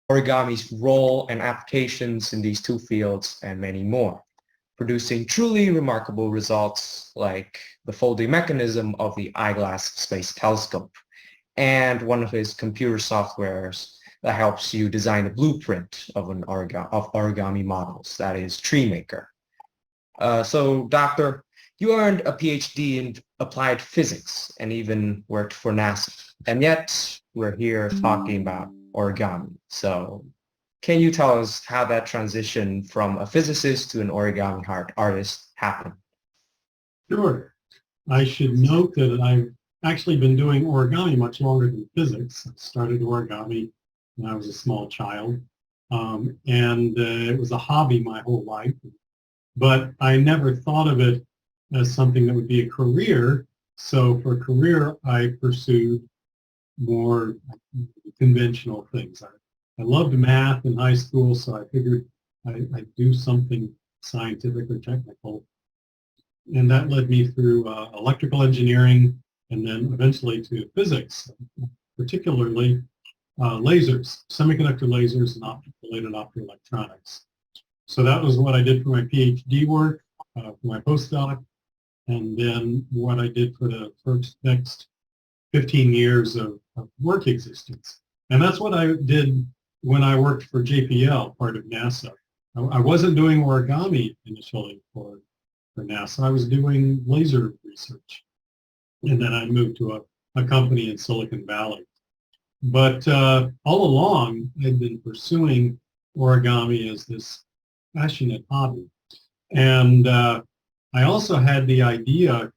origami's role and applications in these two fields, and many more, producing truly remarkable results like the folding mechanism of the Eyeglass Space Telescope and one of his computer softwares that helps you design a blueprint of origami models, that is TreeMaker. So, Doctor, you earned a PhD in applied physics and even worked for NASA. And yet, we're here talking about origami. So, can you tell us how that transition from a physicist to an origami artist happened? Sure. I should note that I've actually been doing origami much longer than physics. I started origami when I was a small child, and it was a hobby my whole life. But I never thought of it as something that would be a career. So for a career, I pursued more conventional things. I loved math in high school, so I figured I'd do something scientific or technical. And that led me through electrical engineering and then eventually to physics, particularly lasers, semiconductor lasers and related optoelectronics. So that was what I did for my PhD work, for my postdoc, and then what I did for the next 15 years of work existence. And that's what I did when I worked for JPL, part of NASA. I wasn't doing origami initially for NASA. I was doing laser research. And then I moved to a company in Silicon Valley. But all along, I'd been pursuing origami as this passionate hobby. And I also had the idea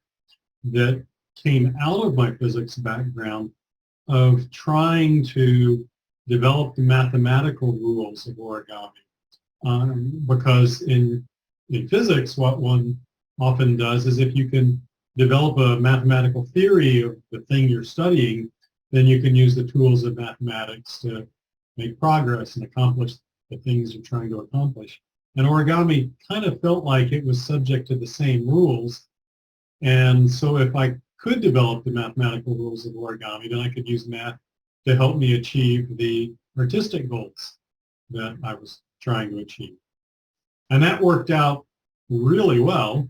that came out of my physics background of trying to develop the mathematical rules of origami. Because in physics, what one often does is if you can develop a mathematical theory of the thing you're studying, then you can use the tools of mathematics to make progress and accomplish the things you're trying to accomplish. And origami kind of felt like it was subject to the same rules. And so if I could develop the mathematical rules of origami, then I could use math to help me achieve the artistic goals that I was trying to achieve. And that worked out really well.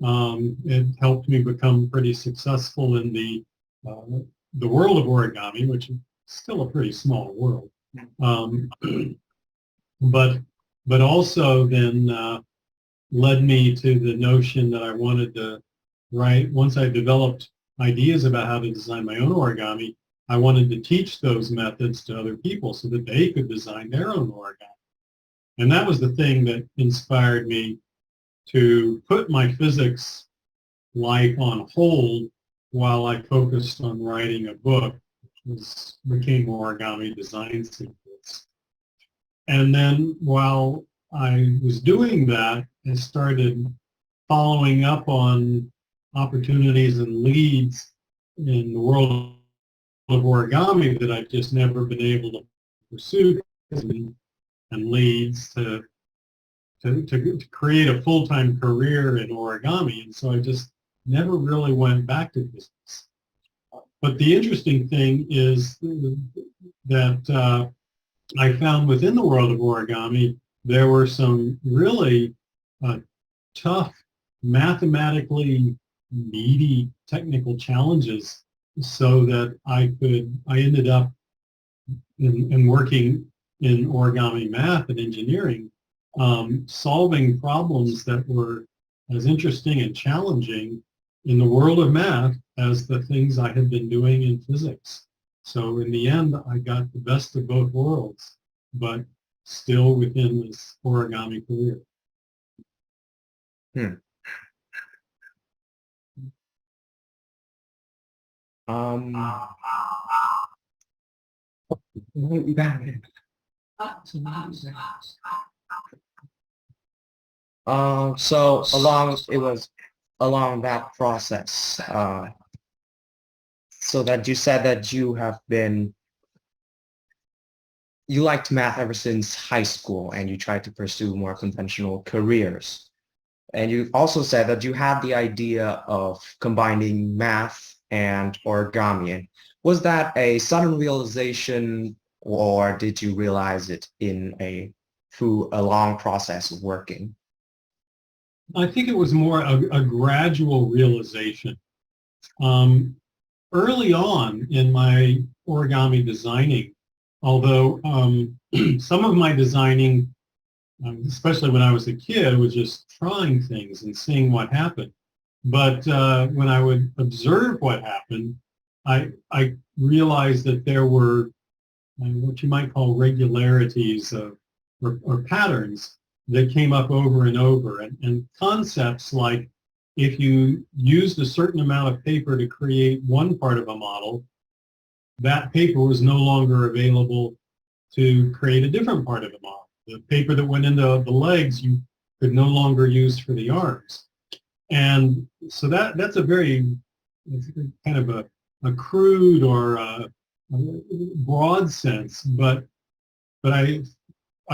It helped me become pretty successful in the world of origami, which is still a pretty small world. But also then led me to the notion that I wanted to write, once I developed ideas about how to design my own origami, I wanted to teach those methods to other people so that they could design their own origami. And that was the thing that inspired me to put my physics life on hold while I focused on writing a book, which became Origami Design Secrets. And then while I was doing that, I started following up on opportunities and leads in the world of origami that I've just never been able to pursue, and leads to create a full-time career in origami. And so I just never really went back to business. But the interesting thing is that I found within the world of origami, there were some really tough, mathematically meaty technical challenges, so that I ended up in working in origami math and engineering, solving problems that were as interesting and challenging in the world of math as the things I had been doing in physics. So in the end, I got the best of both worlds, but still within this origami career. So it was along that process, so that you said that you liked math ever since high school and you tried to pursue more conventional careers. And you also said that you had the idea of combining math and origami. And was that a sudden realization or did you realize it through a long process of working? I think it was more a gradual realization. Early on in my origami designing, although some of my designing, especially when I was a kid, was just trying things and seeing what happened. But when I would observe what happened, I realized that there were what you might call regularities or patterns that came up over and over, and concepts like if you used a certain amount of paper to create one part of a model, that paper was no longer available to create a different part of the model. The paper that went into the legs you could no longer use for the arms. And so that's a very kind of a crude or a broad sense, but I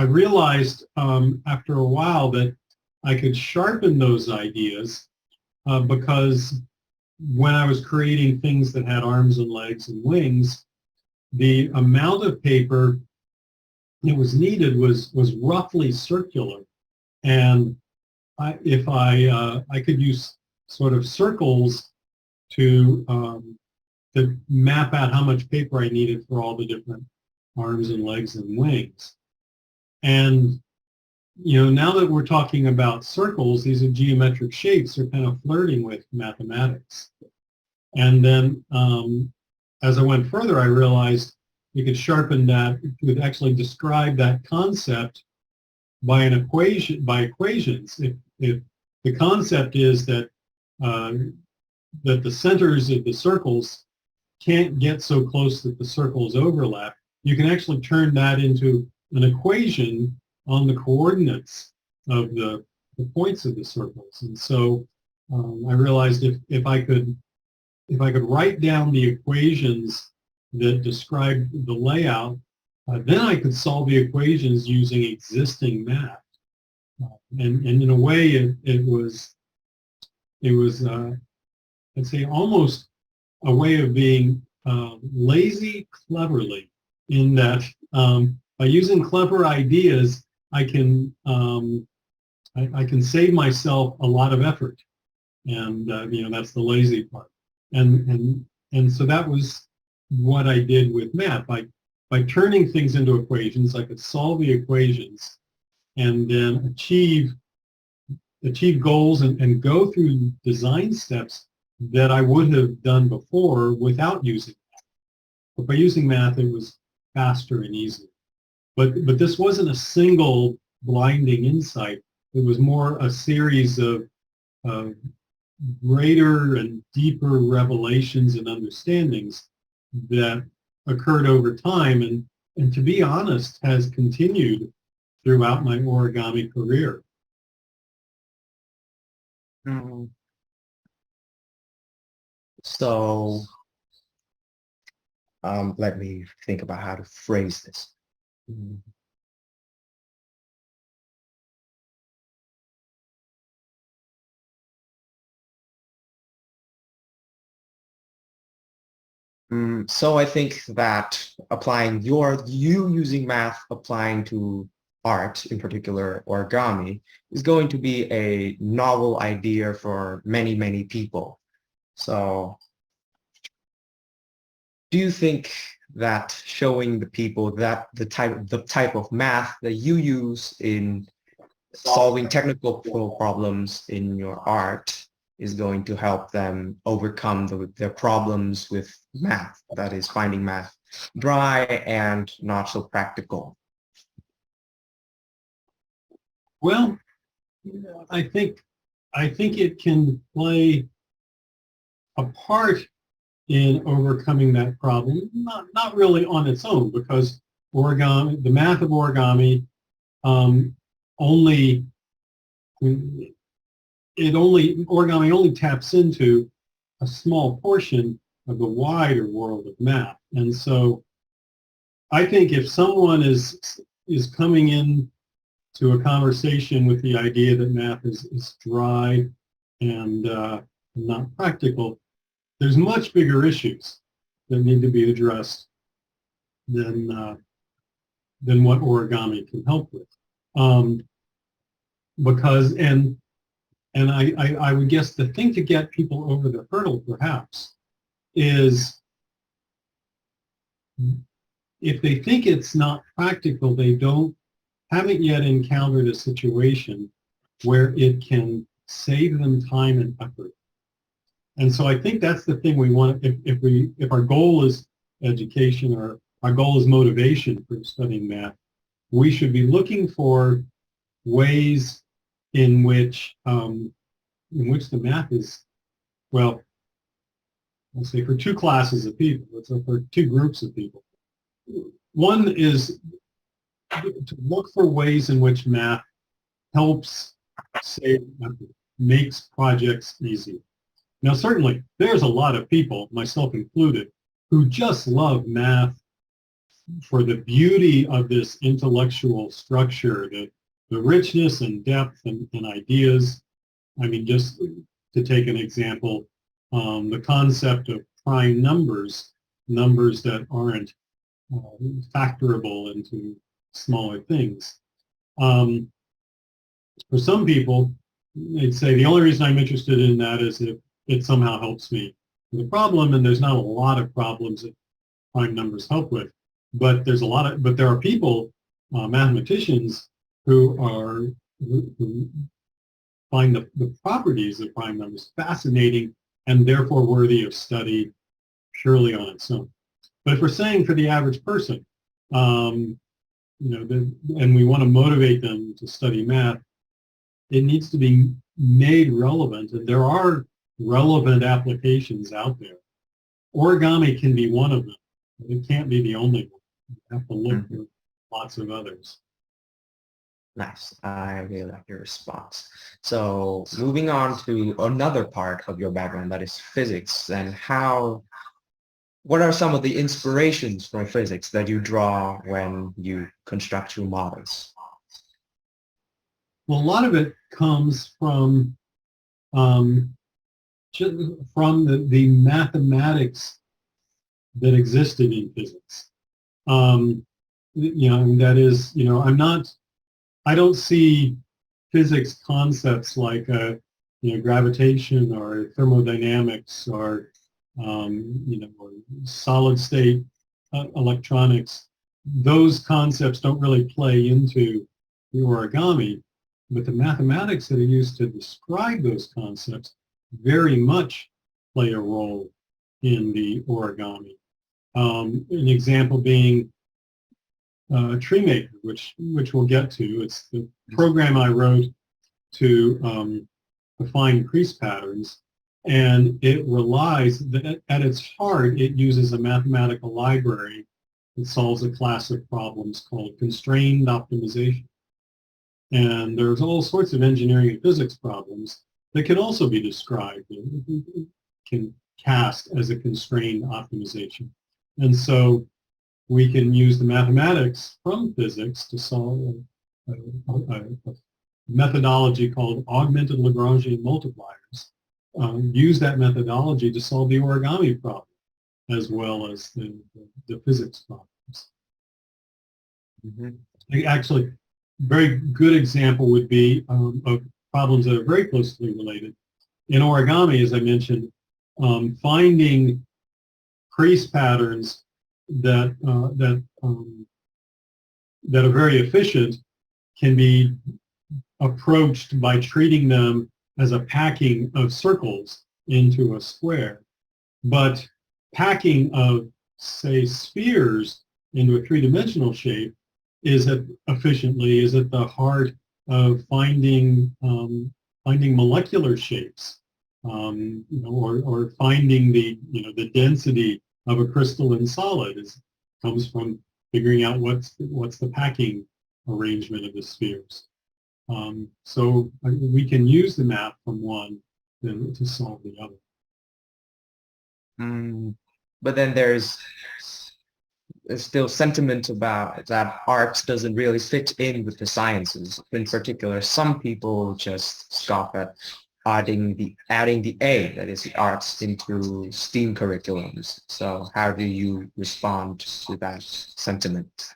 realized after a while that I could sharpen those ideas because when I was creating things that had arms and legs and wings, the amount of paper that was needed was roughly circular, and if I could use sort of circles to map out how much paper I needed for all the different arms and legs and wings. And now that we're talking about circles, these are geometric shapes, are kind of flirting with mathematics. And then as I went further, I realized you could sharpen that, you could actually describe that concept by an equation, by equations. If the concept is that that the centers of the circles can't get so close that the circles overlap, you can actually turn that into an equation on the coordinates of the points of the circles. And so I realized if I could write down the equations that describe the layout, then I could solve the equations using existing math. And in a way, it was I'd say almost a way of being lazy cleverly, in that by using clever ideas, I can save myself a lot of effort, and that's the lazy part. And so that was what I did with math. By turning things into equations, I could solve the equations and then achieve goals and go through design steps that I would have done before without using math. But by using math, it was faster and easier. But this wasn't a single blinding insight. It was more a series of greater and deeper revelations and understandings that occurred over time, and to be honest, has continued throughout my origami career. So let me think about how to phrase this. So I think that you using math applying to art, in particular origami, is going to be a novel idea for many, many people. So do you think that showing the people that the type of math that you use in solving technical problems in your art is going to help them overcome their problems with math, that is finding math dry and not so practical? Well, I think it can play a part in overcoming that problem, not really on its own, because origami, the math of origami, origami only taps into a small portion of the wider world of math. And so I think if someone is coming in to a conversation with the idea that math is dry and not practical, there's much bigger issues that need to be addressed than what origami can help with. Because, and I would guess the thing to get people over the hurdle perhaps is if they think it's not practical, they haven't yet encountered a situation where it can save them time and effort. And so I think that's the thing we want. If our goal is education or our goal is motivation for studying math, we should be looking for ways in which the math is, well, let's say for two classes of people, let's say for two groups of people. One is to look for ways in which math helps save effort, makes projects easy. Now, certainly, there's a lot of people, myself included, who just love math for the beauty of this intellectual structure, the richness and depth and ideas. I mean, just to take an example, the concept of prime numbers, numbers that aren't factorable into smaller things. For some people, they'd say the only reason I'm interested in that is if it somehow helps me. The problem, and there's not a lot of problems that prime numbers help with, but there are people, mathematicians, who find the properties of prime numbers fascinating and therefore worthy of study purely on its own. But if we're saying for the average person, and we want to motivate them to study math, it needs to be made relevant, and there are relevant applications out there. Origami can be one of them, but it can't be the only one. You have to look for lots of others. Nice. I really like your response. So moving on to another part of your background, that is physics, and what are some of the inspirations from physics that you draw when you construct your models? Well, a lot of it comes from the mathematics that existed in physics. That is, I don't see physics concepts like gravitation or thermodynamics or or solid state electronics. Those concepts don't really play into the origami, but the mathematics that are used to describe those concepts very much play a role in the origami. An example being TreeMaker, which we'll get to. It's the program I wrote to define crease patterns, and it relies, at its heart, it uses a mathematical library that solves a class of problems called constrained optimization. And there's all sorts of engineering and physics problems that can also be described, can cast as a constrained optimization. And so we can use the mathematics from physics to solve a methodology called augmented Lagrangian multipliers. Use that methodology to solve the origami problem as well as the physics problems. Actually, very good example would be of problems that are very closely related. In origami, as I mentioned, finding crease patterns that are very efficient can be approached by treating them as a packing of circles into a square. But packing of, say, spheres into a three-dimensional shape is at the heart of finding molecular shapes, or finding the density of a crystalline solid comes from figuring out what's the packing arrangement of the spheres. So we can use the math from one to solve the other. But then there's still sentiment about that art doesn't really fit in with the sciences. In particular, some people just scoff at adding the A, that is the arts, into STEAM curriculums. So how do you respond to that sentiment?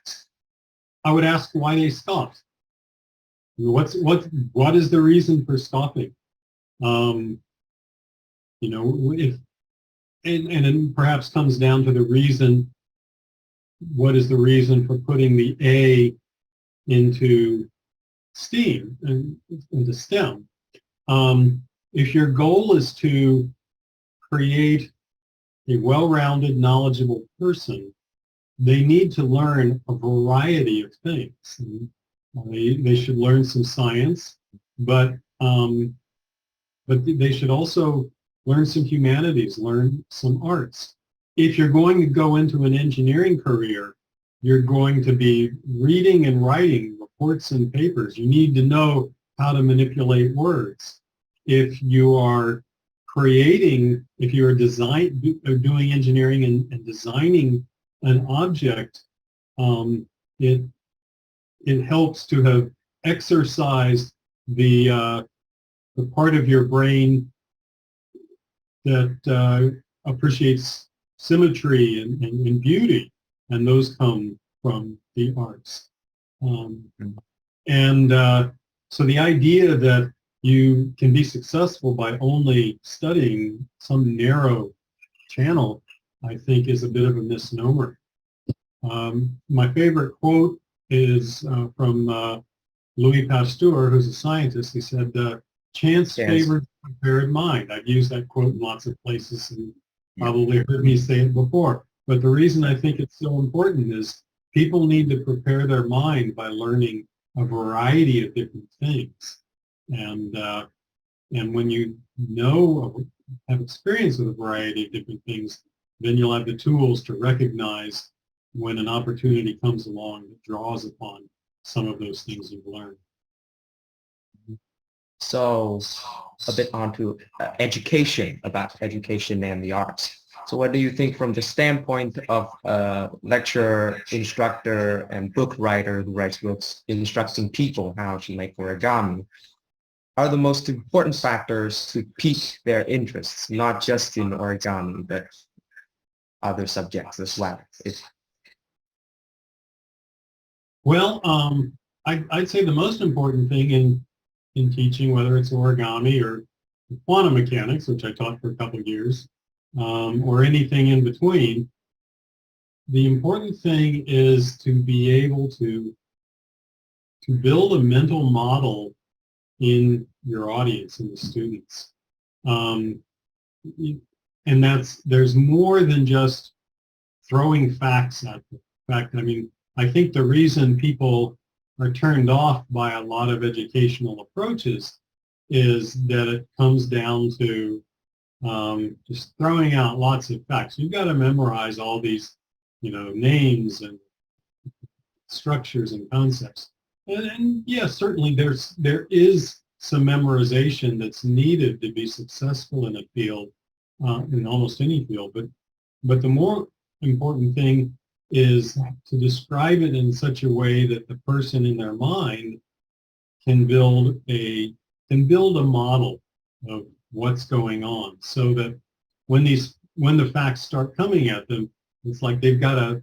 I would ask why they scoffed. What is the reason for scoffing? You know, if and it perhaps comes down to the reason. What is the reason for putting the A into STEAM and into STEM? If your goal is to create a well-rounded, knowledgeable person, they need to learn a variety of things. They should learn some science, but they should also learn some humanities, learn some arts. If you're going to go into an engineering career, you're going to be reading and writing reports and papers. You need to know how to manipulate words. If you are creating, if you're doing engineering and designing an object, it helps to have exercised the part of your brain that appreciates symmetry and beauty, and those come from the arts. So the idea that you can be successful by only studying some narrow channel, I think, is a bit of a misnomer. My favorite quote is from Louis Pasteur, who's a scientist. He said, chance favors the prepared mind. I've used that quote in lots of places and probably heard me say it before. But the reason I think it's so important is people need to prepare their mind by learning a variety of different things. And when you have experience with a variety of different things, then you'll have the tools to recognize when an opportunity comes along that draws upon some of those things you've learned. So a bit onto education, about education and the arts. So what do you think from the standpoint of a lecturer, instructor, and book writer who writes books instructing people how to make origami are the most important factors to pique their interests, not just in origami, but other subjects as well? Well, I'd say the most important thing in teaching, whether it's origami or quantum mechanics, which I taught for a couple of years, or anything in between, the important thing is to be able to build a mental model in your audience, in the students. And there's more than just throwing facts at them. In fact, I mean, I think the reason people are turned off by a lot of educational approaches is that it comes down to just throwing out lots of facts. You've got to memorize all these, names and structures and concepts. And yes, certainly there is some memorization that's needed to be successful in a field, in almost any field. But the more important thing is to describe it in such a way that the person in their mind can build a model of what's going on, so that when the facts start coming at them, it's like they've got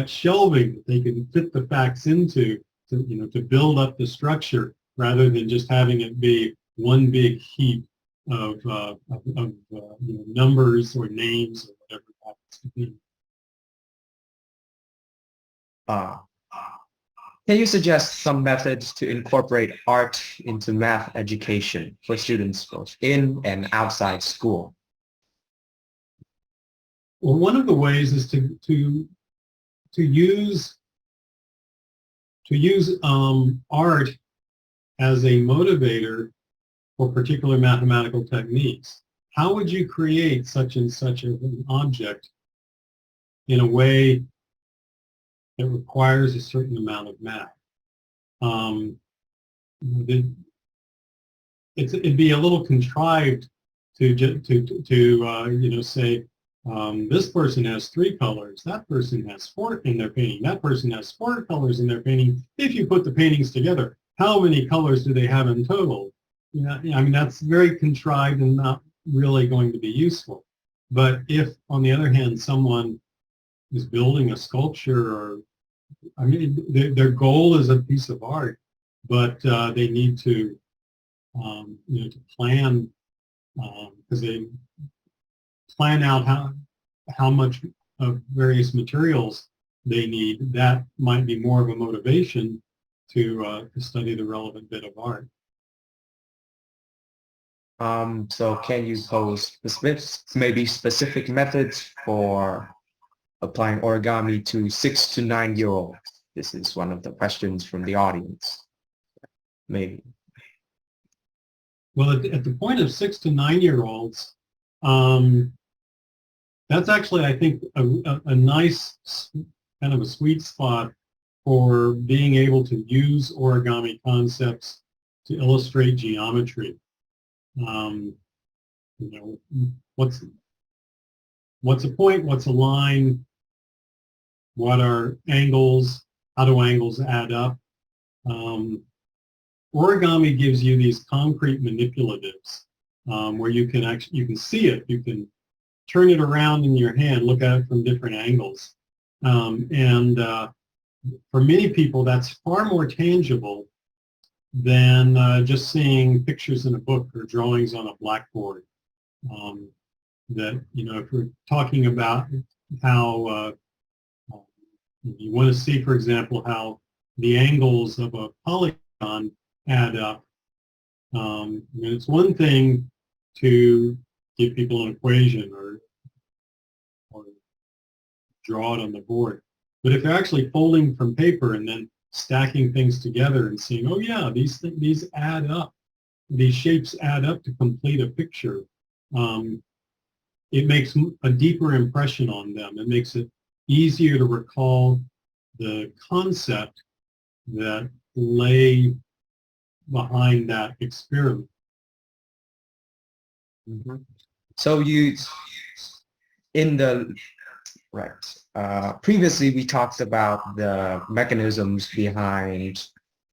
shelving that they can fit the facts into to build up the structure, rather than just having it be one big heap of numbers or names or whatever it happens to be. Can you suggest some methods to incorporate art into math education for students both in and outside school? Well, one of the ways is to use art as a motivator for particular mathematical techniques. How would you create such and such an object in a way that requires a certain amount of math? It'd be a little contrived to say, this person has 3 colors, that person has 4 in their painting, that person has 4 colors in their painting. If you put the paintings together, how many colors do they have in total? I mean, that's very contrived and not really going to be useful. But if, on the other hand, someone is building a sculpture or I mean, their goal is a piece of art, but they need to, to plan, because they plan out how much of various materials they need. That might be more of a motivation to study the relevant bit of art. So can you pose maybe specific methods for applying origami to 6 to 9-year-olds? This is one of the questions from the audience. Maybe. Well, at the point of 6 to 9-year-olds, that's actually, I think, a nice kind of a sweet spot for being able to use origami concepts to illustrate geometry. What's a point? What's a line? What are angles? How do angles add up? Origami gives you these concrete manipulatives where you can see it. You can turn it around in your hand, look at it from different angles. For many people, that's far more tangible than just seeing pictures in a book or drawings on a blackboard. If we're talking about how you want to see, for example, how the angles of a polygon add up, it's one thing to give people an equation or draw it on the board. But if they're actually folding from paper and then stacking things together and seeing, oh yeah, these add up, these shapes add up to complete a picture, it makes a deeper impression on them. It makes it easier to recall the concept that lay behind that experiment. Mm-hmm. So previously we talked about the mechanisms behind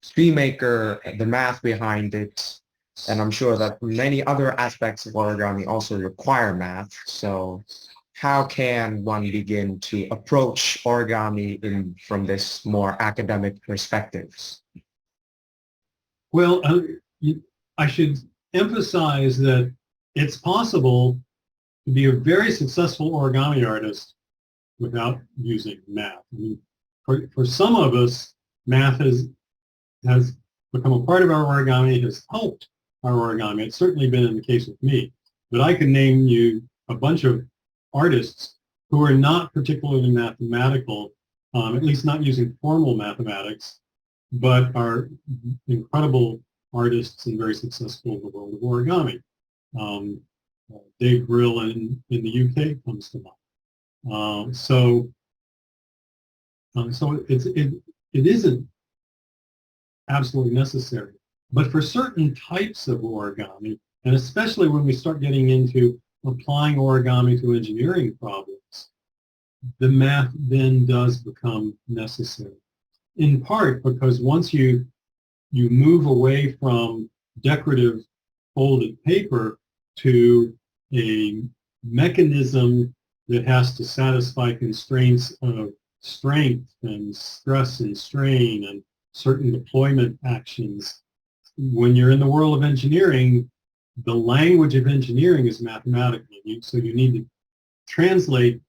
SpeedMaker, the math behind it, and I'm sure that many other aspects of origami also require math. So how can one begin to approach origami from this more academic perspective? Well, I should emphasize that it's possible to be a very successful origami artist without using math. I mean, for some of us, math has become a part of our origami, has helped our origami. It's certainly been in the case with me. But I can name you a bunch of artists who are not particularly mathematical, at least not using formal mathematics, but are incredible artists and very successful in the world of origami. Dave Brill in the UK comes to mind. So it isn't absolutely necessary. But for certain types of origami, and especially when we start getting into applying origami to engineering problems, the math then does become necessary. In part because once you move away from decorative folded paper to a mechanism that has to satisfy constraints of strength and stress and strain and certain deployment actions. When you're in the world of engineering, the language of engineering is mathematical. So you need to translate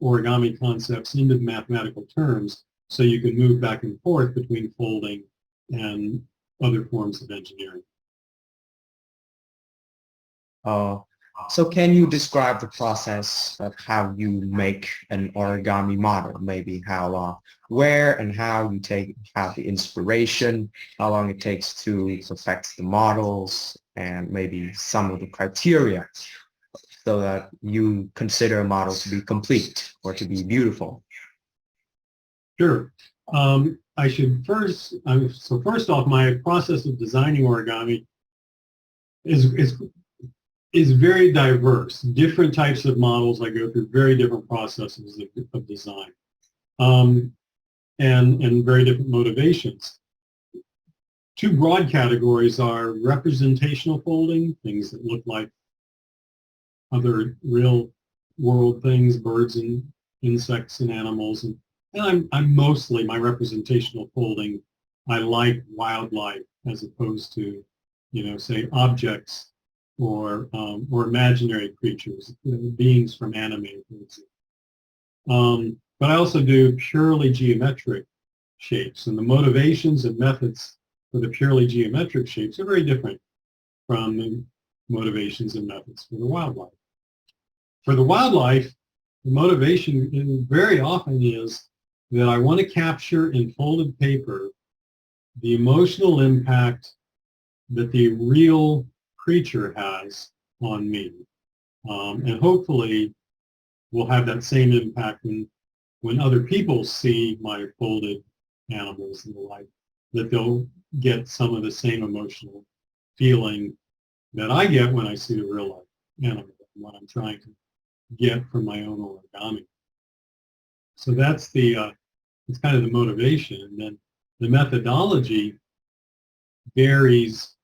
origami concepts into mathematical terms so you can move back and forth between folding and other forms of engineering. So can you describe the process of how you make an origami model? Maybe where and how you have the inspiration, how long it takes to perfect the models, and maybe some of the criteria so that you consider a model to be complete or to be beautiful. Sure. I should first off, my process of designing origami is very diverse. Different types of models. I go through very different processes of design, and very different motivations. Two broad categories are representational folding, things that look like other real world things, birds and insects and animals, and And I'm mostly, my representational folding, I like wildlife as opposed to, say objects or imaginary creatures, beings from anime, for example. But I also do purely geometric shapes, and the motivations and methods for the purely geometric shapes are very different from the motivations and methods for the wildlife. For the wildlife, the motivation very often is that I want to capture in folded paper the emotional impact that the real creature has on me. And hopefully will have that same impact when other people see my folded animals and the like, that they'll get some of the same emotional feeling that I get when I see the real life animal, what I'm trying to get from my own origami. So that's it's kind of the motivation. And then the methodology varies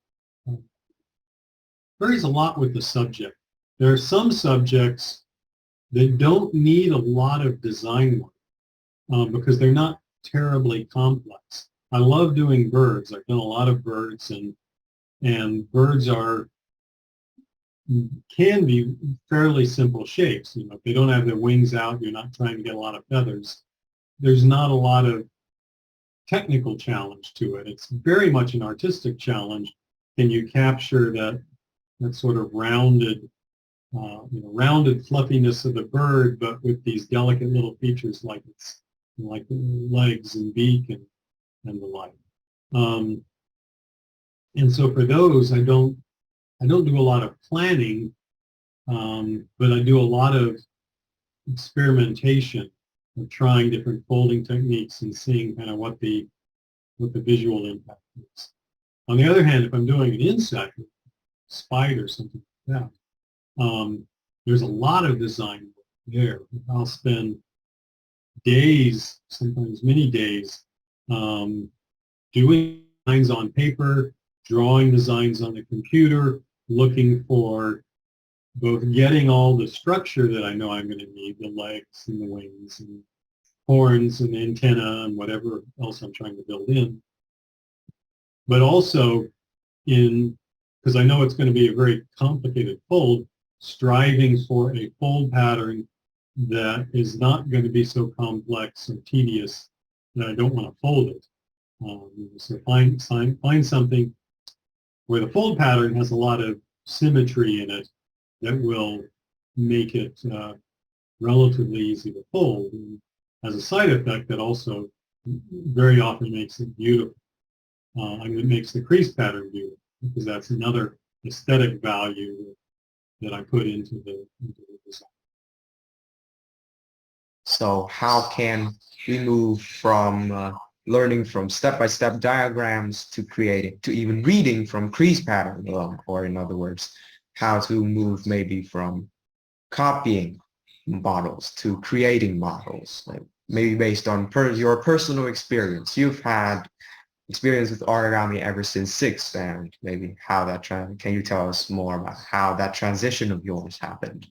a lot with the subject. There are some subjects that don't need a lot of design work because they're not terribly complex. I love doing birds. I've done a lot of birds, and birds can be fairly simple shapes. If they don't have their wings out, you're not trying to get a lot of feathers. There's not a lot of technical challenge to it. It's very much an artistic challenge. Can you capture that sort of rounded, rounded fluffiness of the bird, but with these delicate little features like legs and beak and the like. And so for those, I don't do a lot of planning, but I do a lot of experimentation of trying different folding techniques and seeing kind of what the visual impact is. On the other hand, if I'm doing an insect, spider, something like that, there's a lot of design work there. I'll spend days, sometimes many days, doing designs on paper, drawing designs on the computer, looking for both getting all the structure that I know I'm going to need, the legs and the wings and horns and antenna and whatever else I'm trying to build in, but also because I know it's going to be a very complicated fold, striving for a fold pattern that is not going to be so complex or tedious that I don't want to fold it. So find something where the fold pattern has a lot of symmetry in it that will make it relatively easy to fold. And as a side effect, that also very often makes it beautiful. It makes the crease pattern beautiful because that's another aesthetic value that I put into the design. So how can we move from learning from step-by-step diagrams to creating, to even reading from crease pattern alone, or in other words, how to move maybe from copying models to creating models, like maybe based on your personal experience. You've had experience with origami ever since 6th, and maybe how that can you tell us more about how that transition of yours happened?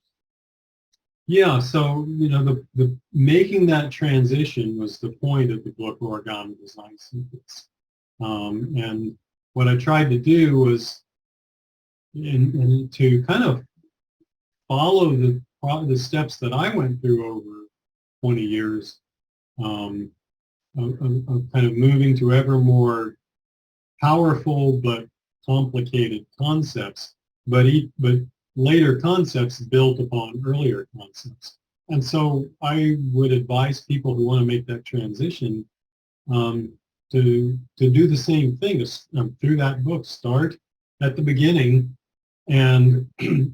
Yeah, so the making that transition was the point of the book Origami Design Secrets, and what I tried to do was to kind of follow the steps that I went through over 20 years of kind of moving to ever more powerful but complicated concepts, but later concepts built upon earlier concepts. And so I would advise people who want to make that transition to do the same thing through that book. Start at the beginning, and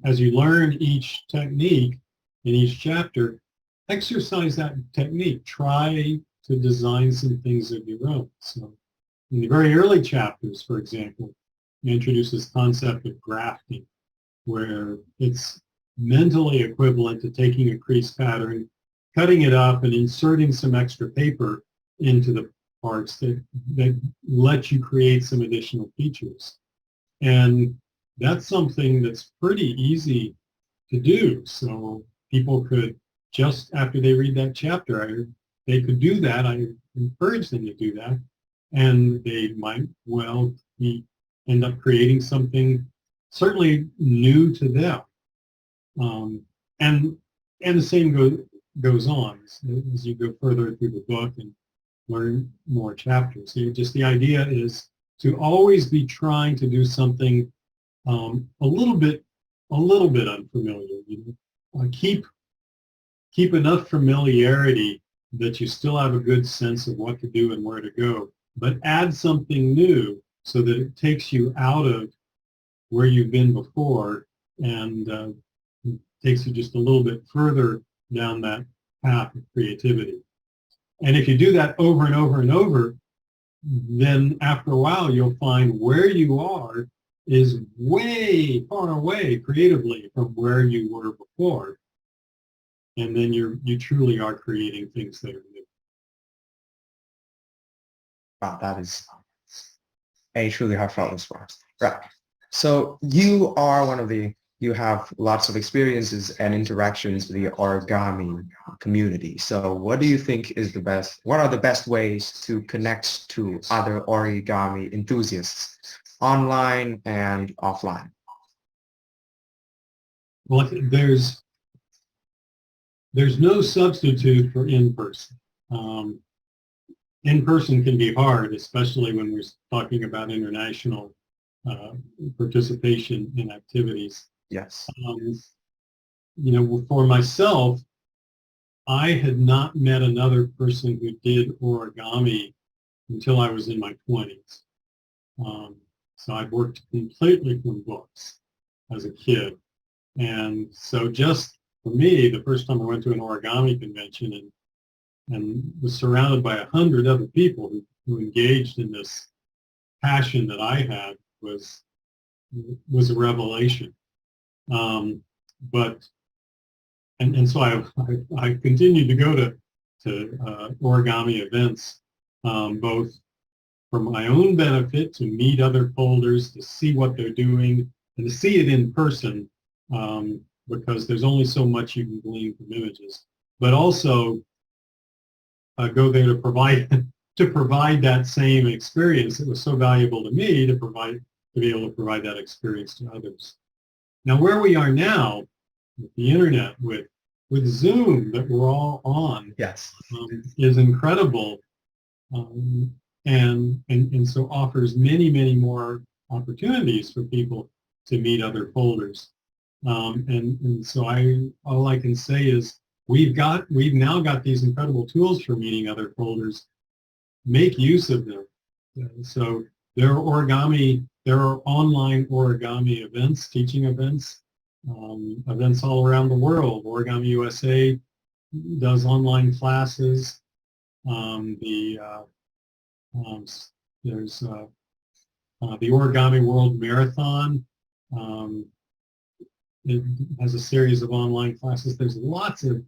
as you learn each technique in each chapter, exercise that technique. Try to design some things of your own. So in the very early chapters, for example, you introduce this concept of grafting, where it's mentally equivalent to taking a crease pattern, cutting it up, and inserting some extra paper into the parts that let you create some additional features. And that's something that's pretty easy to do. So people could, just after they read that chapter, they could do that. I encourage them to do that, and they might well end up creating something certainly new to them. And the same goes on as you go further through the book and learn more chapters. So just the idea is to always be trying to do something a little bit unfamiliar. Keep enough familiarity that you still have a good sense of what to do and where to go, but add something new so that it takes you out of where you've been before and takes you just a little bit further down that path of creativity. And if you do that over and over and over, then after a while you'll find where you are is way far away creatively from where you were before. And then you truly are creating things that are new. Wow, that is a truly heartfelt response. Right. So you have lots of experiences and interactions with the origami community. So what do you think what are the best ways to connect to other origami enthusiasts, online and offline? Well, there's no substitute for in-person. In-person can be hard, especially when we're talking about international participation in activities. Yes. For myself, I had not met another person who did origami until I was in my 20s. So I'd worked completely from books as a kid. And so just for me, the first time I went to an origami convention and was surrounded by 100 other people who engaged in this passion that I had was a revelation. So I continued to go to origami events, both for my own benefit, to meet other folders, to see what they're doing, and to see it in person, because there's only so much you can glean from images. But also go there to provide that same experience that was so valuable to me to be able to provide that experience to others. Now, where we are now with the internet, with Zoom that we're all on, Yes, is incredible, and so offers many more opportunities for people to meet other folders. And so all I can say is we've now got these incredible tools for meeting other folders. Make use of them. So there are online origami events, teaching events, events all around the world. Origami USA does online classes. There's the Origami World Marathon. It has a series of online classes. There's lots of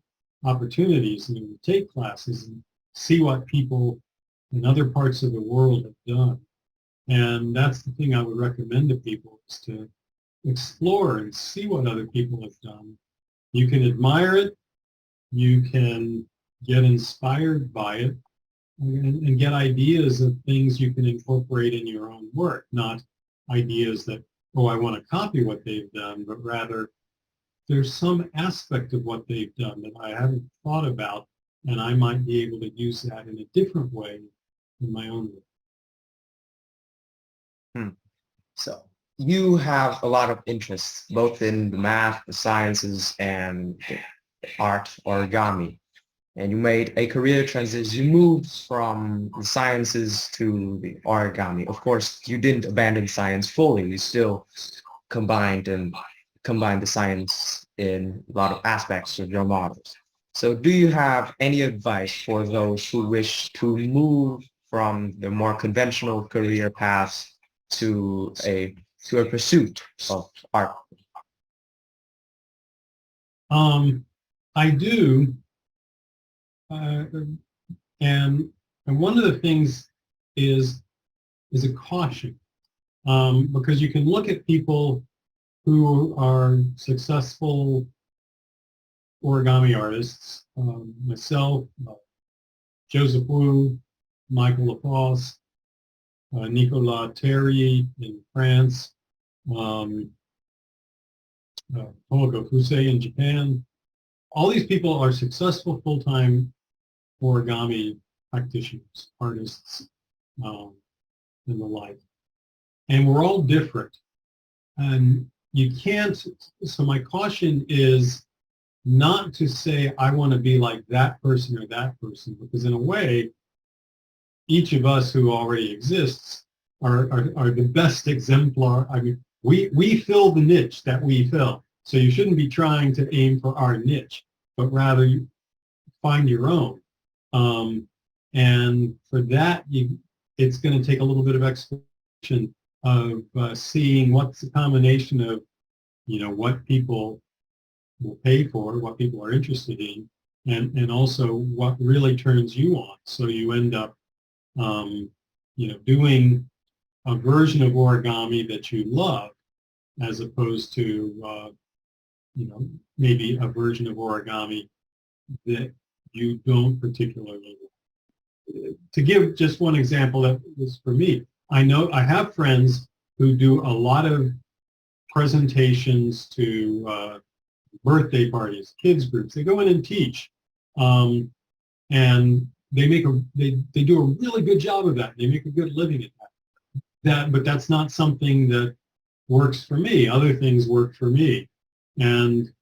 opportunities to take classes and see what people in other parts of the world have done. And that's the thing I would recommend to people, is to explore and see what other people have done. You can admire it, you can get inspired by it, and get ideas of things you can incorporate in your own work, not ideas that, oh, I want to copy what they've done, but rather there's some aspect of what they've done that I haven't thought about, and I might be able to use that in a different way in my own work. So you have a lot of interests, both in the math, the sciences, and the art, origami. And you made a career transition. You moved from the sciences to the origami. Of course, you didn't abandon science fully. You still combined the science in a lot of aspects of your models. So do you have any advice for those who wish to move from the more conventional career paths to a pursuit of art? I do. And one of the things is a caution, because you can look at people who are successful origami artists, myself, Joseph Wu, Michael Lafosse, Nicolas Terry in France, Tomoko Fusei in Japan. All these people are successful full-time origami practitioners, artists, and the like. And we're all different. And you can't, so my caution is not to say, I want to be like that person or that person, because in a way, each of us who already exists are the best exemplar. I mean, we fill the niche that we fill. So you shouldn't be trying to aim for our niche, but rather you find your own. And for that, it's going to take a little bit of exploration of seeing what's the combination of, what people will pay for, what people are interested in, and also what really turns you on. So you end up, doing a version of origami that you love, as opposed to, maybe a version of origami that you don't particularly like. To give just one example that was for me, I know I have friends who do a lot of presentations to birthday parties, kids groups. They go in and teach, and they do a really good job of that. They make a good living at that. But that's not something that works for me. Other things work for me, and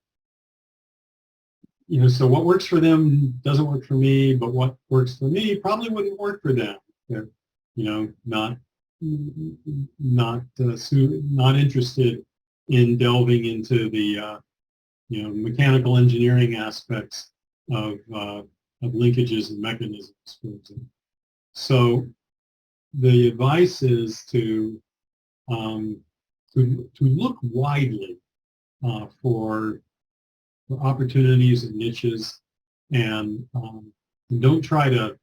so what works for them doesn't work for me. But what works for me probably wouldn't work for them. They're, not interested in delving into the mechanical engineering aspects of linkages and mechanisms, for example. So the advice is to look widely for opportunities and niches, and don't try to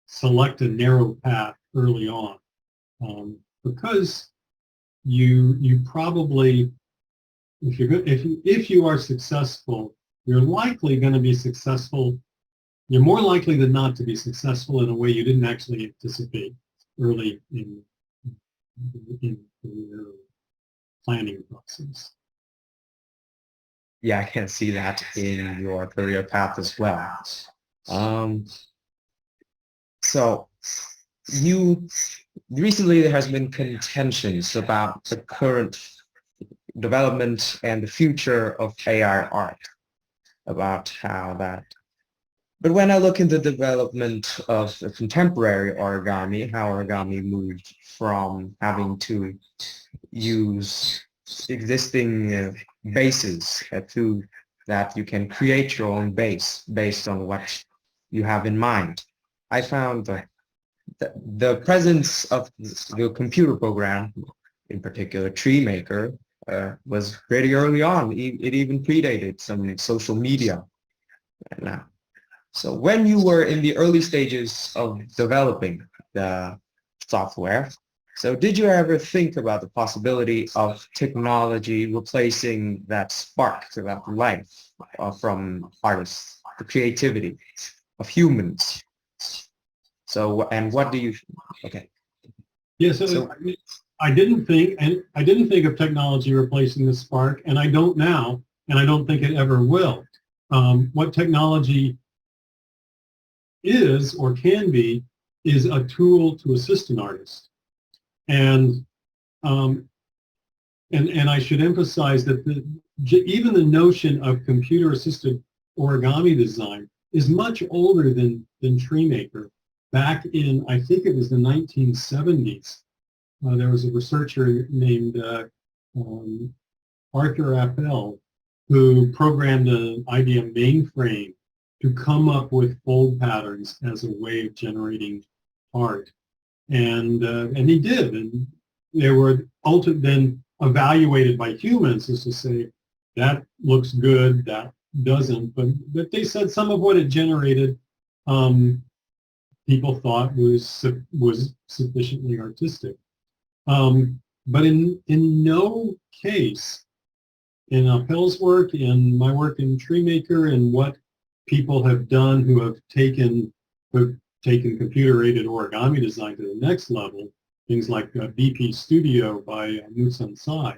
select a narrow path early on, because you probably, if you are successful, you're likely going to be successful. You're more likely than not to be successful in a way you didn't actually anticipate early in your planning process. Yeah, I can see that in your career path as well. So recently there has been contentions about the current development and the future of AI art, about how that. But when I look into the development of the contemporary origami, how origami moved from having to use existing bases to that you can create your own base based on what you have in mind, I found the presence of the computer program, in particular TreeMaker, was pretty early on. It even predated some social media now. So when you were in the early stages of developing the software, so did you ever think about the possibility of technology replacing that spark, that life from artists, the creativity of humans? So, and what do you, okay. Yeah, so I didn't think of technology replacing the spark, and I don't now, and I don't think it ever will. What technology is or can be is a tool to assist an artist. And I should emphasize that even the notion of computer-assisted origami design is much older than TreeMaker. Back in, I think it was the 1970s, there was a researcher named Arthur Appel who programmed an IBM mainframe to come up with fold patterns as a way of generating art. And he did, and they were then evaluated by humans as to say, that looks good, that doesn't. But they said some of what it generated people thought was sufficiently artistic. But in no case, in Appel's work, in my work in TreeMaker, and what people have done who have taken we've taken computer-aided origami design to the next level, things like BP Studio by Musun Sai.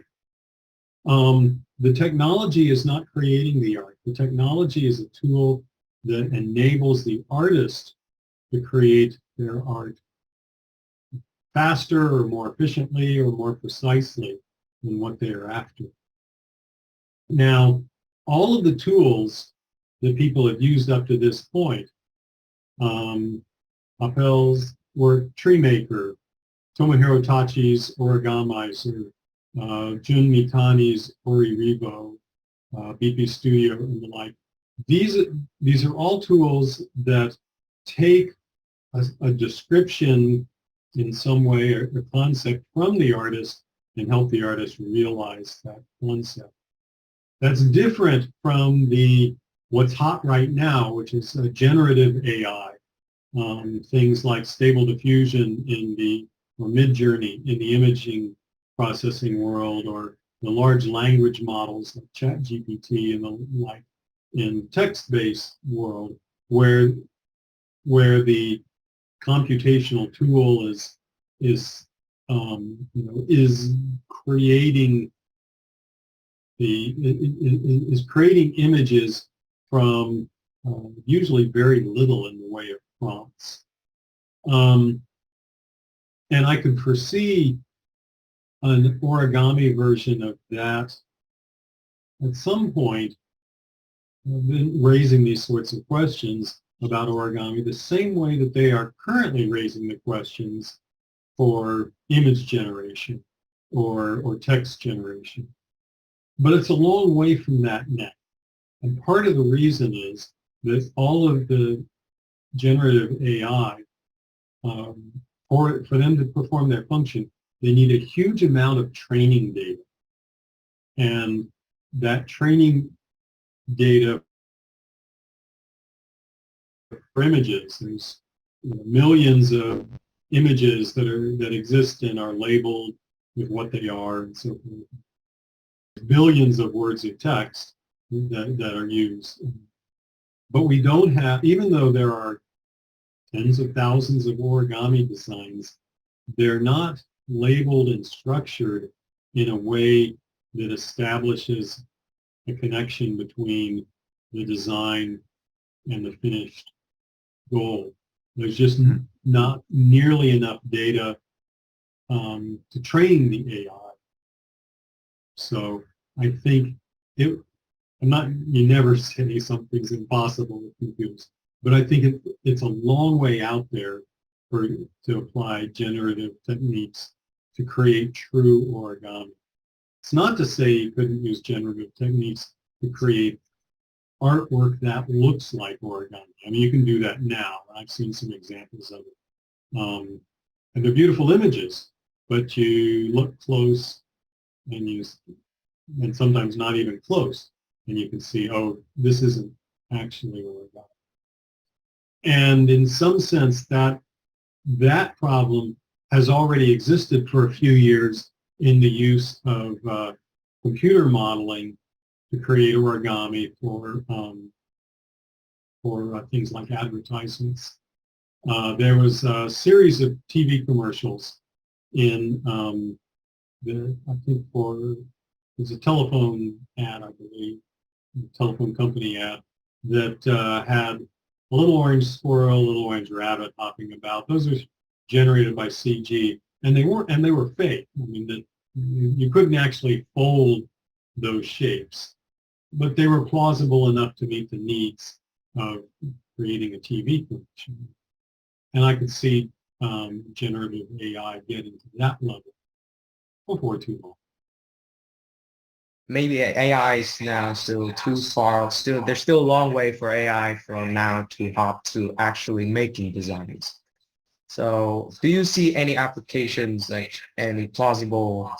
The technology is not creating the art. The technology is a tool that enables the artist to create their art faster or more efficiently or more precisely than what they are after. Now, all of the tools that people have used up to this point, Appel's work, Tree Maker, Tomohiro Tachi's Origamizer, Jun Mitani's Oriribo, BP Studio, and the like. These are all tools that take a description in some way, or a concept from the artist, and help the artist realize that concept. That's different from what's hot right now, which is generative AI. Things like Stable Diffusion or Midjourney in the imaging processing world, or the large language models like ChatGPT and the like in text-based world, where the computational tool is creating is creating images from usually very little in the way of prompts. And I could foresee an origami version of that at some point. I've been raising these sorts of questions about origami the same way that they are currently raising the questions for image generation or text generation. But it's a long way from that now. And part of the reason is that all of the generative AI, for them to perform their function, they need a huge amount of training data. And that training data for images, there's millions of images that exist and are labeled with what they are and so forth. Billions of words of text that are used. But we don't have, even though there are tens of thousands of origami designs, they're not labeled and structured in a way that establishes a connection between the design and the finished goal. There's just not nearly enough data to train the AI. So I think you never say something's impossible with computers, but I think it's a long way out there to apply generative techniques to create true origami. It's not to say you couldn't use generative techniques to create artwork that looks like origami. I mean, you can do that now. I've seen some examples of it. And they're beautiful images, but you look close and sometimes not even close, and you can see, oh, this isn't actually origami. And in some sense, that problem has already existed for a few years in the use of computer modeling to create origami for things like advertisements. There was a series of TV commercials in I think it was a telephone ad, I believe, a telephone company ad that had a little orange squirrel, a little orange rabbit hopping about. Those are generated by CG, and they were fake. I mean, you couldn't actually fold those shapes, but they were plausible enough to meet the needs of creating a TV commercial. And I could see generative AI getting to that level before too long. Maybe AI is now still too far. There's still a long way for AI from now to hop to actually making designs. So do you see any applications, like any plausible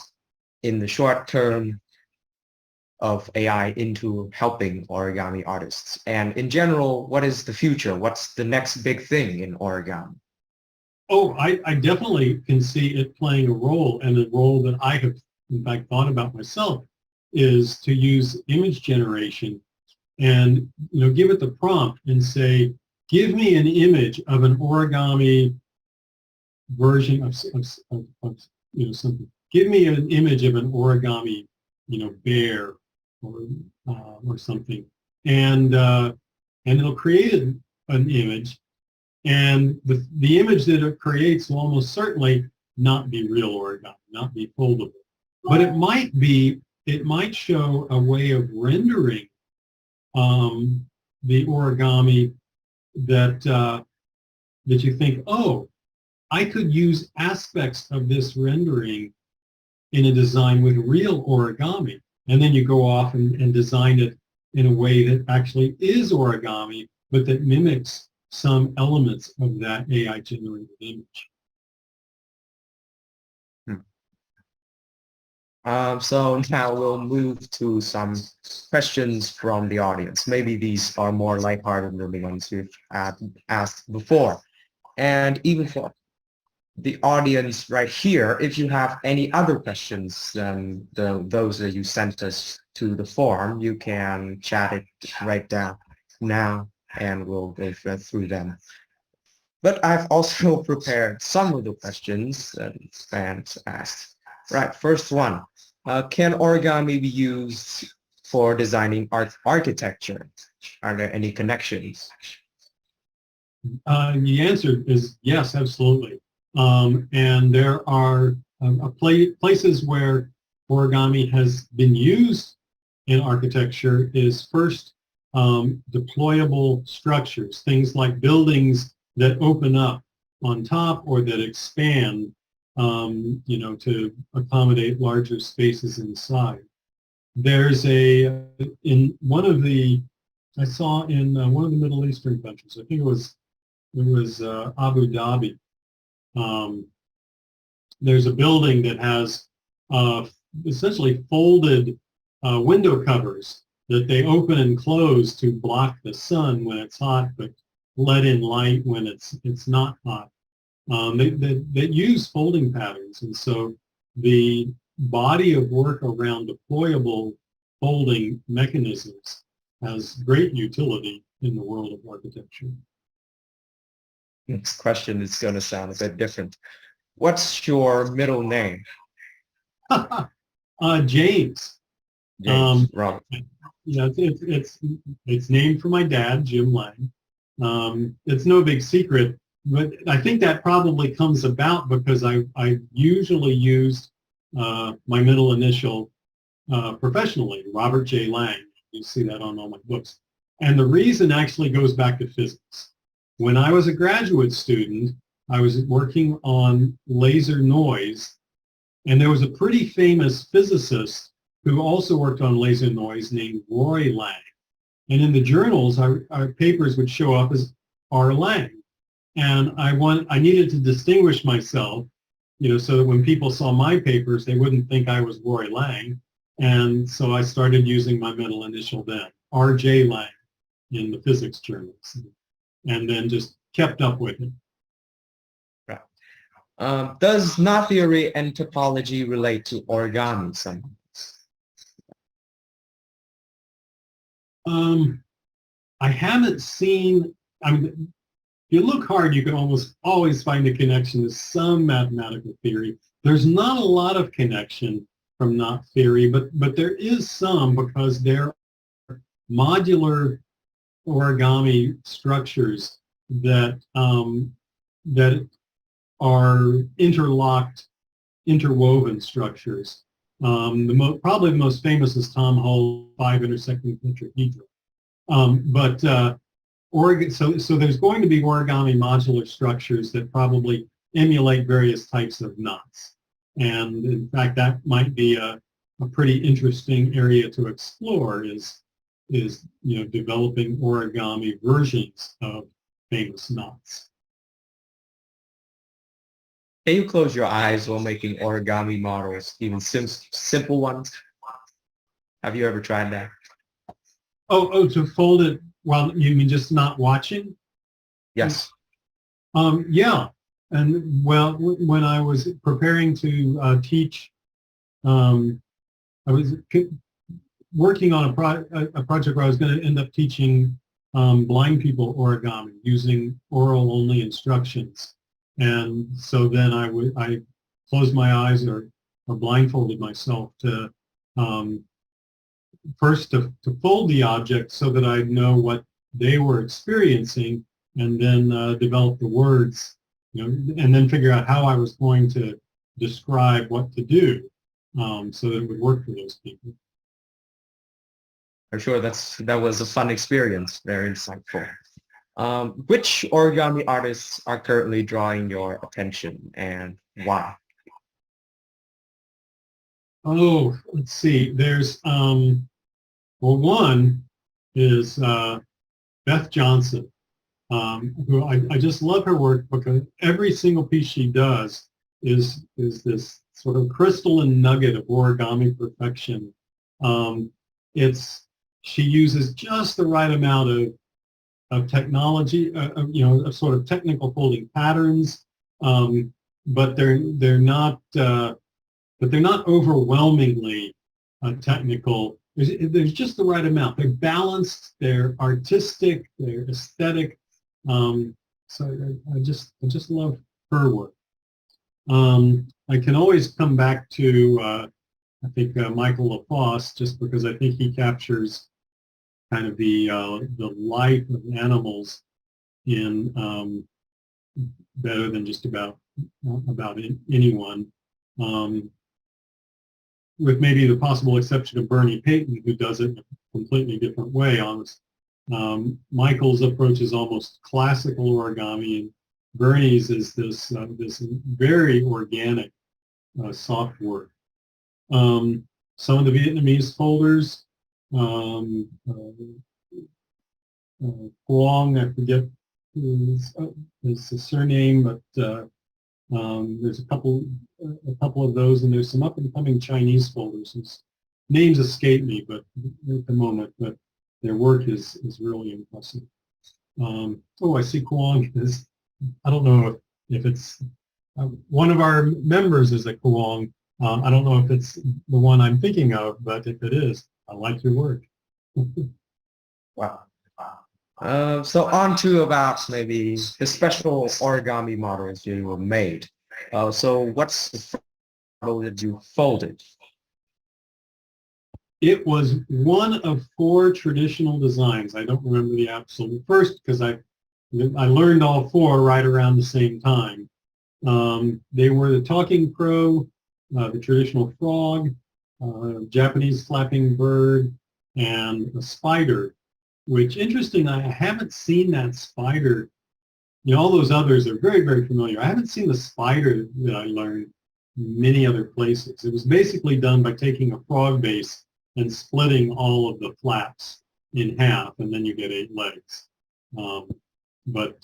in the short term of AI into helping origami artists? And in general, what is the future? What's the next big thing in origami? Oh, I definitely can see it playing a role, and a role that I have, in fact, thought about myself is to use image generation and give it the prompt and say, give me an image of an origami version of something. Give me an image of an origami, bear or something, and it'll create an image, and the image that it creates will almost certainly not be real origami, not be foldable, but it might show a way of rendering the origami that that you think, oh, I could use aspects of this rendering in a design with real origami. And then you go off and design it in a way that actually is origami, but that mimics some elements of that AI-generated image. So now we'll move to some questions from the audience. Maybe these are more lighthearted than the ones we've asked before. And even for the audience right here, if you have any other questions than those that you sent us to the forum, you can chat it right down now and we'll go through them. But I've also prepared some of the questions that fans asked. Right, first one. Can origami be used for designing architecture? Are there any connections? The answer is yes, absolutely. And there are places where origami has been used in architecture is first deployable structures, things like buildings that open up on top or that expand, to accommodate larger spaces inside. There's in one of the, I saw in one of the Middle Eastern countries, I think it was Abu Dhabi. There's a building that has essentially folded window covers that they open and close to block the sun when it's hot, but let in light when it's not hot. That use folding patterns, and so the body of work around deployable folding mechanisms has great utility in the world of architecture. Next question is going to sound a bit different. What's your middle name? James. James Robert. Yeah, it's named for my dad, Jim Lang. It's no big secret, but I think that probably comes about because I usually used my middle initial professionally, Robert J. Lang. You see that on all my books. And the reason actually goes back to physics. When I was a graduate student, I was working on laser noise, and there was a pretty famous physicist who also worked on laser noise named Roy Lang. And in the journals, our papers would show up as R. Lang. And I needed to distinguish myself, so that when people saw my papers, they wouldn't think I was Roy Lang. And so I started using my middle initial then, R.J. Lang, in the physics journals, and then just kept up with it. Right. Does knot theory and topology relate to origami somehow? I haven't seen, if you look hard, you can almost always find a connection to some mathematical theory. There's not a lot of connection from knot theory, but there is some because there are modular origami structures that that are interlocked, interwoven structures. Probably the most famous is Tom Hull's 5 intersecting tetrahedral. So there's going to be origami modular structures that probably emulate various types of knots. And in fact, that might be a pretty interesting area to explore is developing origami versions of famous knots. Can you close your eyes while making origami models, even simple ones? Have you ever tried that? Oh, to fold it while you mean just not watching? Yes. Yeah. And well, when I was preparing to teach, I was working on a project where I was going to end up teaching blind people origami using oral only instructions. And so then I closed my eyes or blindfolded myself to first to fold the object so that I'd know what they were experiencing, and then develop the words, and then figure out how I was going to describe what to do so that it would work for those people. I'm sure that was a fun experience, very insightful. Which origami artists are currently drawing your attention and why? Oh, let's see. There's, well, one is Beth Johnson, who I just love her work because every single piece she does is this sort of crystalline nugget of origami perfection. She uses just the right amount of technology, of sort of technical folding patterns, but they're not overwhelmingly technical. There's just the right amount. They're balanced. They're artistic. They're aesthetic. So I just love her work. I can always come back to I think Michael LaFosse, just because I think he captures kind of the life of animals in better than just about anyone. With maybe the possible exception of Bernie Payton, who does it in a completely different way. Michael's approach is almost classical origami, and Bernie's is this very organic, soft work. Some of the Vietnamese folders, Quang, I forget his surname, but there's a couple of those, and there's some up-and-coming Chinese folders whose names escape me, but at the moment, but their work is really impressive. I see Quang is, I don't know if it's one of our members is a Quang. I don't know if it's the one I'm thinking of, but if it is, I like your work. Wow. So on to about maybe the special origami models you made. So what's the model that you folded? It was one of 4 traditional designs. I don't remember the absolute first because I learned all 4 right around the same time. They were the talking crow, the traditional frog, Japanese flapping bird, and a spider, which, interesting, I haven't seen that spider. All those others are very, very familiar. I haven't seen the spider that I learned many other places. It was basically done by taking a frog base and splitting all of the flaps in half, and then you get 8 legs. But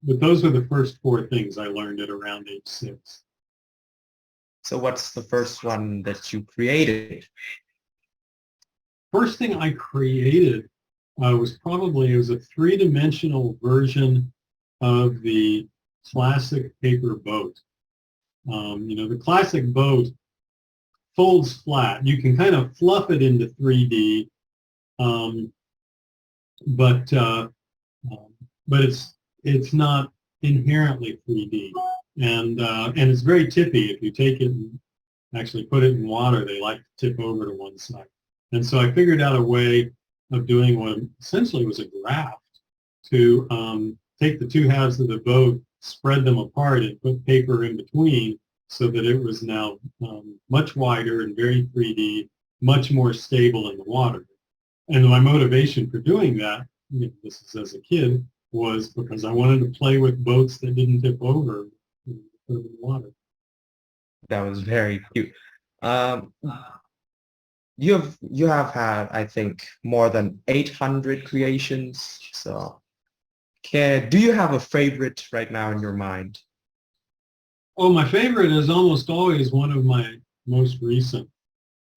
those were the first 4 things I learned at around age 6. So what's the first one that you created? First thing I created was a 3-dimensional version of the classic paper boat. The classic boat folds flat. You can kind of fluff it into 3D, but it's not inherently 3D, and it's very tippy. If you take it and actually put it in water, they like to tip over to one side. And so I figured out a way of doing what essentially was a graft to take the 2 halves of the boat, spread them apart, and put paper in between so that it was now much wider and very 3D, much more stable in the water. And my motivation for doing that, this is as a kid, was because I wanted to play with boats that didn't tip over in the water. That was very cute. You have had, I think, more than 800 creations. So, do you have a favorite right now in your mind? Oh, my favorite is almost always one of my most recent.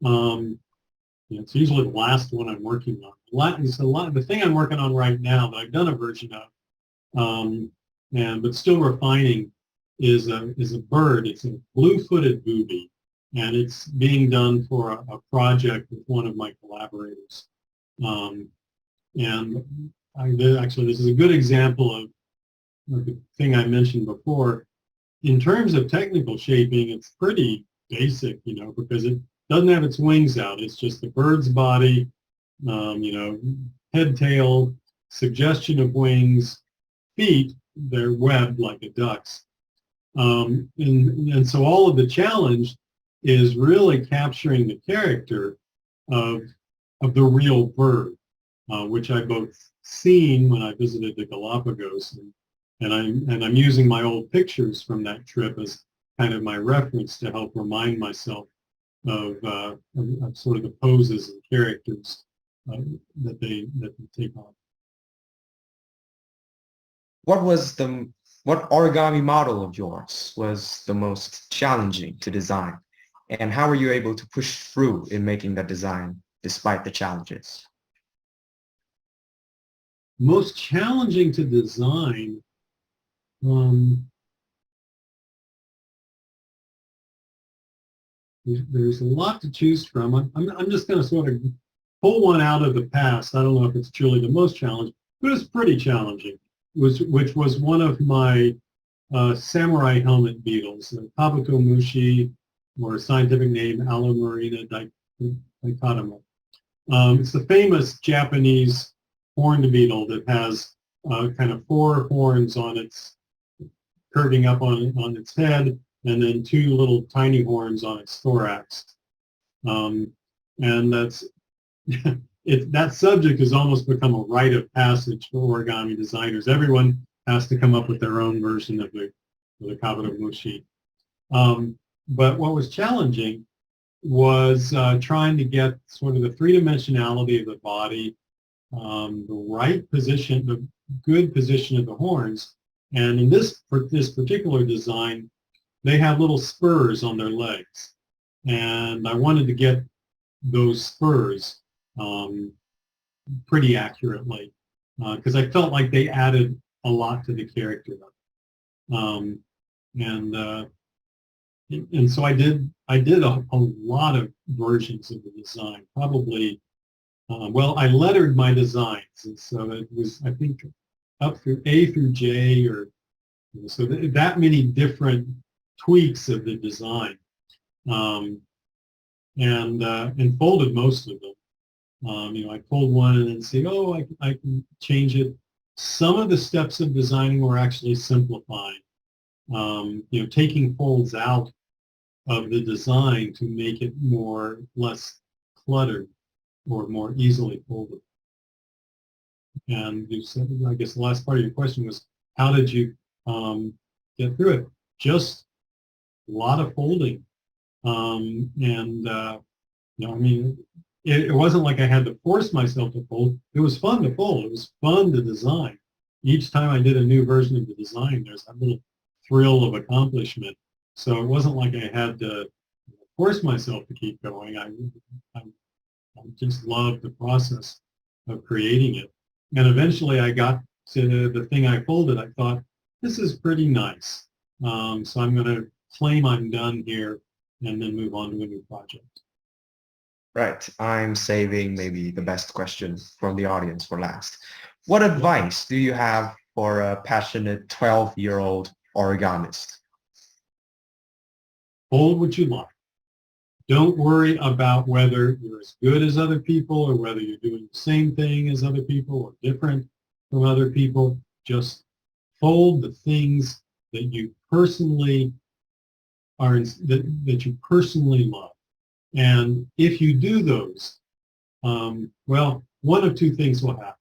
It's usually the last one I'm working on. The thing I'm working on right now that I've done a version of, but still refining, is a bird. It's a blue-footed booby, and it's being done for a project with one of my collaborators. And actually, this is a good example of the thing I mentioned before. In terms of technical shaping, it's pretty basic, because it doesn't have its wings out. It's just the bird's body, head, tail, suggestion of wings, feet, they're webbed like a duck's. And so all of the challenge is really capturing the character of, the real bird, which I both seen when I visited the Galapagos, and I'm using my old pictures from that trip as kind of my reference to help remind myself of sort of the poses and characters that they take on. What origami model of yours was the most challenging to design? And how were you able to push through in making that design despite the challenges? Most challenging to design, there's a lot to choose from. I'm just going to sort of pull one out of the past. I don't know if it's truly the most challenging, but it's pretty challenging, which was one of my samurai helmet beetles, the Kabutomushi, or scientific name Alomarina dichotoma. It's the famous Japanese horned beetle that has kind of 4 horns on its, curving up on its head, and then 2 little tiny horns on its thorax. And that's that subject has almost become a rite of passage for origami designers. Everyone has to come up with their own version of the Kabutomushi. But what was challenging was trying to get sort of the 3-dimensionality of the body, the right position, the good position of the horns. And for this particular design, they have little spurs on their legs. And I wanted to get those spurs pretty accurately because I felt like they added a lot to the character. And so I did a lot of versions of the design, probably. Well, I lettered my designs, and so it was, I think, up through A through J, or so that many different tweaks of the design, and folded most of them. I pulled one and then say, oh, I can change it. Some of the steps of designing were actually simplifying. Taking folds out of the design to make it less cluttered or more easily folded. And you said, I guess the last part of your question was, how did you get through it? Just a lot of folding. It wasn't like I had to force myself to fold. It was fun to fold. It was fun to design. Each time I did a new version of the design, there's that little thrill of accomplishment. So it wasn't like I had to force myself to keep going. I just loved the process of creating it. And eventually I got to the thing I folded. I thought, this is pretty nice. So I'm going to claim I'm done here and then move on to a new project. Right. I'm saving maybe the best question from the audience for last. What advice do you have for a passionate 12-year-old origamist? Hold what you like. Don't worry about whether you're as good as other people or whether you're doing the same thing as other people or different from other people. Just fold the things that you personally that you personally love. And if you do those, well, one of 2 things will happen.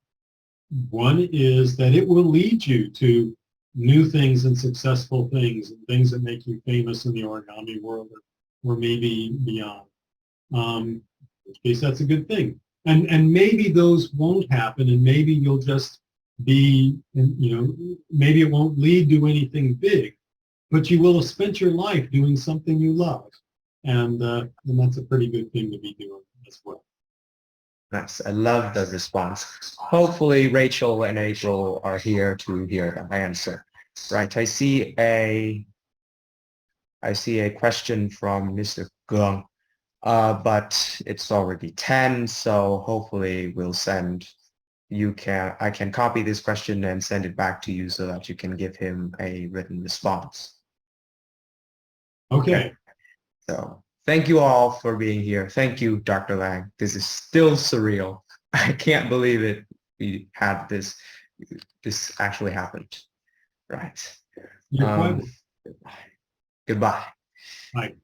One is that it will lead you to new things and successful things and things that make you famous in the origami world or maybe beyond. In which case, that's a good thing. And maybe those won't happen, and maybe you'll just be, maybe it won't lead to anything big, but you will have spent your life doing something you love. And that's a pretty good thing to be doing as well. Nice. I love the response. Hopefully Rachel and April are here to hear the answer. Right. I see a question from Mr. Gong, but it's already 10, so hopefully we'll send I can copy this question and send it back to you so that you can give him a written response. Okay. So thank you all for being here. Thank you, Dr. Lang. This is still surreal. I can't believe it. We had this actually happened. Right. You're quite Goodbye. right.